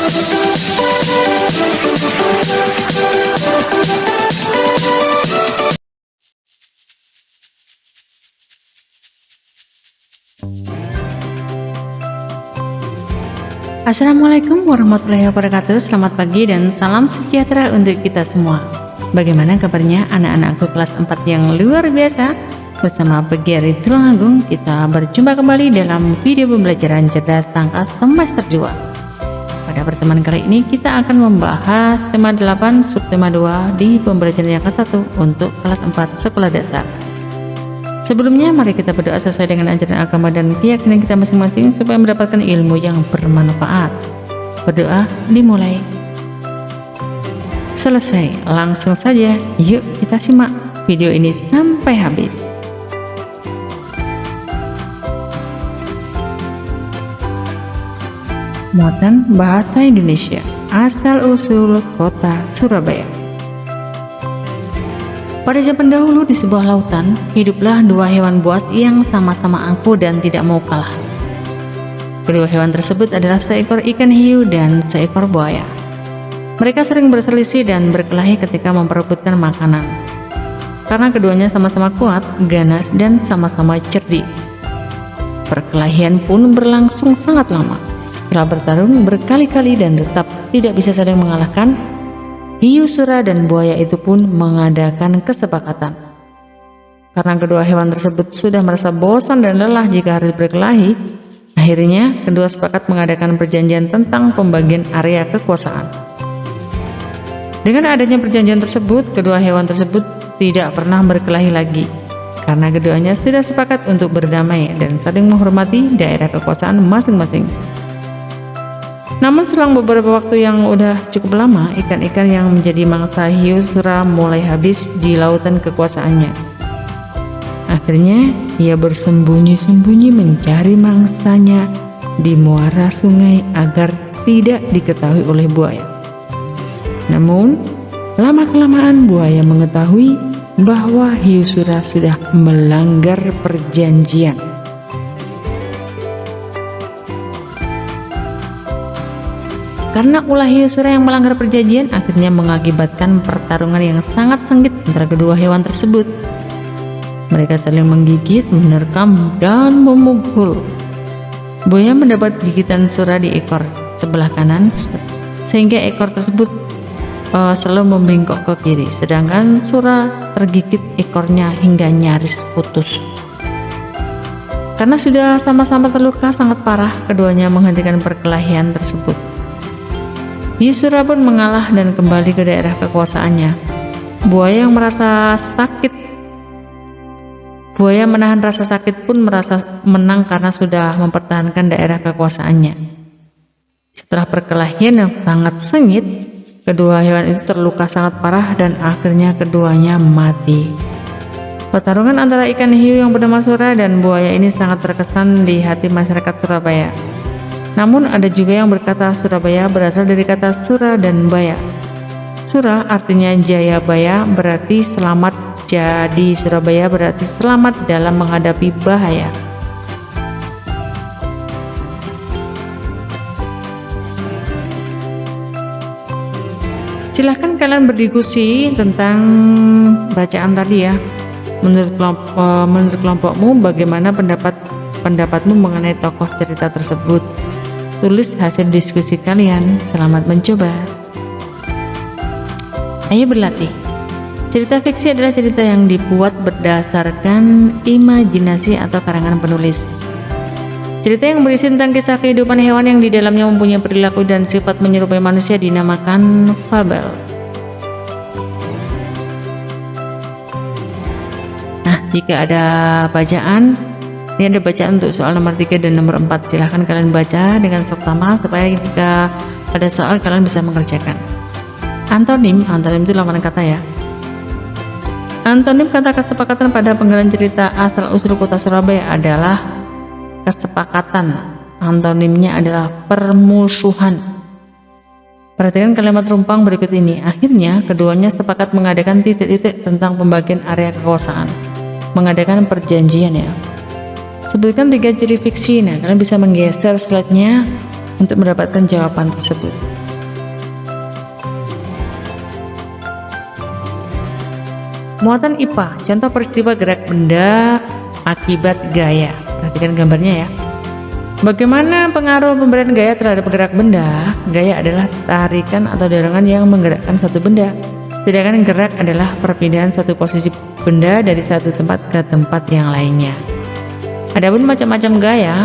Assalamualaikum warahmatullahi wabarakatuh. Selamat pagi dan salam sejahtera untuk kita semua. Bagaimana kabarnya anak-anakku kelas 4 yang luar biasa? Bersama Peggy Tulungagung, kita berjumpa kembali dalam video pembelajaran cerdas tangkas semester 2. Pada pertemuan kali ini kita akan membahas tema 8 subtema 2 di pembelajaran yang ke-1 untuk kelas 4 sekolah dasar. Sebelumnya mari kita berdoa sesuai dengan ajaran agama dan keyakinan kita masing-masing supaya mendapatkan ilmu yang bermanfaat. Berdoa dimulai. Selesai, langsung saja yuk kita simak video ini sampai habis. Muatan bahasa Indonesia, asal-usul kota Surabaya. Pada zaman dahulu di sebuah lautan, hiduplah dua hewan buas yang sama-sama angkuh dan tidak mau kalah. Kedua hewan tersebut adalah seekor ikan hiu dan seekor buaya. Mereka sering berselisih dan berkelahi ketika memperebutkan makanan. Karena keduanya sama-sama kuat, ganas, dan sama-sama cerdik. Perkelahian pun berlangsung sangat lama. Setelah bertarung berkali-kali dan tetap tidak bisa saling mengalahkan, hiu, sura, dan buaya itu pun mengadakan kesepakatan. Karena kedua hewan tersebut sudah merasa bosan dan lelah jika harus berkelahi, akhirnya kedua sepakat mengadakan perjanjian tentang pembagian area kekuasaan. Dengan adanya perjanjian tersebut, kedua hewan tersebut tidak pernah berkelahi lagi, karena keduanya sudah sepakat untuk berdamai dan saling menghormati daerah kekuasaan masing-masing. Namun selang beberapa waktu yang udah cukup lama, ikan-ikan yang menjadi mangsa hiu sura mulai habis di lautan kekuasaannya. Akhirnya ia bersembunyi-sembunyi mencari mangsanya di muara sungai agar tidak diketahui oleh buaya. Namun lama-kelamaan buaya mengetahui bahwa hiu sura sudah melanggar perjanjian. Karena ulah hiu sura yang melanggar perjanjian akhirnya mengakibatkan pertarungan yang sangat sengit antara kedua hewan tersebut. Mereka saling menggigit, menerkam, dan memukul. Buaya mendapat gigitan sura di ekor sebelah kanan, sehingga ekor tersebut selalu membengkok ke kiri, sedangkan sura tergigit ekornya hingga nyaris putus. Karena sudah sama-sama terluka sangat parah, keduanya menghentikan perkelahian tersebut. Hiu sura pun mengalah dan kembali ke daerah kekuasaannya. Buaya menahan rasa sakit pun merasa menang karena sudah mempertahankan daerah kekuasaannya. Setelah perkelahian yang sangat sengit, kedua hewan itu terluka sangat parah dan akhirnya keduanya mati. Pertarungan antara ikan hiu yang bernama sura dan buaya ini sangat terkesan di hati masyarakat Surabaya. Namun ada juga yang berkata Surabaya berasal dari kata sura dan baya. Sura artinya Jayabaya, berarti selamat, jadi Surabaya berarti selamat dalam menghadapi bahaya. Silahkan kalian berdiskusi tentang bacaan tadi ya. Menurut kelompokmu bagaimana pendapatmu mengenai tokoh cerita tersebut? Tulis hasil diskusi kalian. Selamat mencoba. Ayo berlatih. Cerita fiksi adalah cerita yang dibuat berdasarkan imajinasi atau karangan penulis. Cerita yang berisi tentang kisah kehidupan hewan yang di dalamnya mempunyai perilaku dan sifat menyerupai manusia dinamakan fabel. Nah, jika ada bacaan, ini ada bacaan untuk soal nomor 3 dan nomor 4. Silahkan kalian baca dengan seksama supaya jika ada soal kalian bisa mengerjakan. Antonim itu lawan kata ya. Antonim kata kesepakatan pada penggalan cerita asal-usul kota Surabaya adalah kesepakatan. Antonimnya adalah permusuhan. Perhatikan kalimat rumpang berikut ini. Akhirnya keduanya sepakat mengadakan titik-titik tentang pembagian area kekuasaan. Mengadakan perjanjian ya. Sebutkan 3 ciri fiksi. Nah, kalian bisa menggeser slide-nya untuk mendapatkan jawaban tersebut. Muatan IPA, contoh peristiwa gerak benda akibat gaya. Perhatikan gambarnya ya. Bagaimana pengaruh pemberian gaya terhadap gerak benda? Gaya adalah tarikan atau dorongan yang menggerakkan suatu benda. Sedangkan gerak adalah perpindahan suatu posisi benda dari satu tempat ke tempat yang lainnya. Adapun macam-macam gaya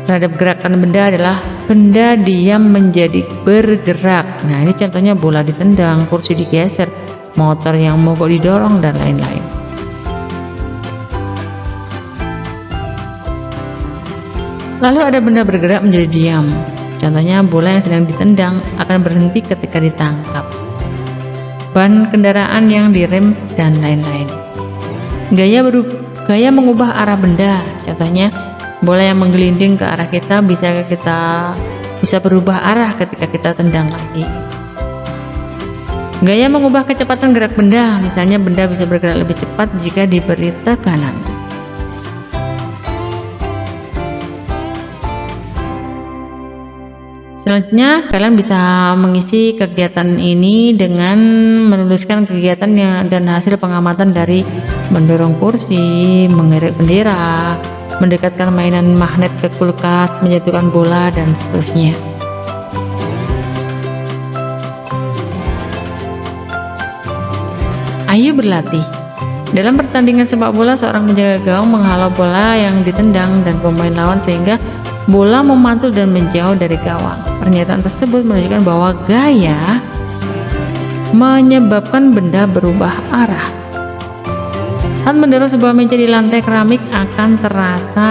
terhadap gerakan benda adalah benda diam menjadi bergerak. Nah, ini contohnya bola ditendang, kursi digeser, motor yang mogok didorong, dan lain-lain. Lalu ada benda bergerak menjadi diam. Contohnya bola yang sedang ditendang akan berhenti ketika ditangkap. Ban kendaraan yang direm, dan lain-lain. Gaya mengubah arah benda. Contohnya bola yang menggelinding ke arah kita bisa berubah arah ketika kita tendang lagi. Gaya mengubah kecepatan gerak benda, misalnya benda bisa bergerak lebih cepat jika diberi tekanan. Selanjutnya, kalian bisa mengisi kegiatan ini dengan menuliskan kegiatan dan hasil pengamatan dari mendorong kursi, mengerek bendera, mendekatkan mainan magnet ke kulkas, menjatuhkan bola, dan seterusnya. Ayo berlatih. Dalam pertandingan sepak bola, seorang penjaga gawang menghalau bola yang ditendang dan pemain lawan sehingga bola memantul dan menjauh dari gawang. Pernyataan tersebut menunjukkan bahwa gaya menyebabkan benda berubah arah. Saat mendorong sebuah meja di lantai keramik akan terasa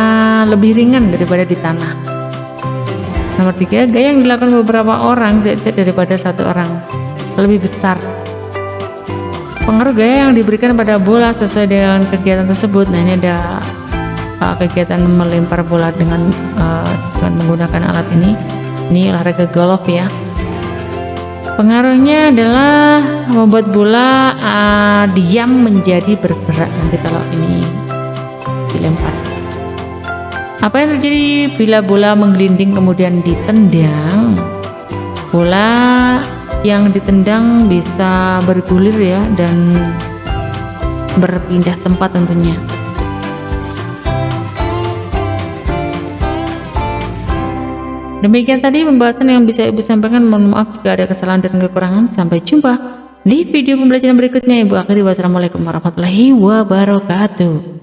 lebih ringan daripada di tanah. Nomor 3, gaya yang dilakukan beberapa orang daripada satu orang lebih besar. Pengaruh gaya yang diberikan pada bola sesuai dengan kegiatan tersebut. Nah, ini ada kegiatan melempar bola dengan menggunakan alat ini. Ini olahraga golf ya. Pengaruhnya adalah membuat bola diam menjadi bergerak nanti kalau ini dilempar. Apa yang terjadi bila bola menggelinding kemudian ditendang? Bola yang ditendang bisa bergulir ya, dan berpindah tempat tentunya. Demikian tadi pembahasan yang bisa Ibu sampaikan. Mohon maaf jika ada kesalahan dan kekurangan. Sampai jumpa di video pembelajaran berikutnya. Ibu akhiri, wassalamualaikum warahmatullahi wabarakatuh.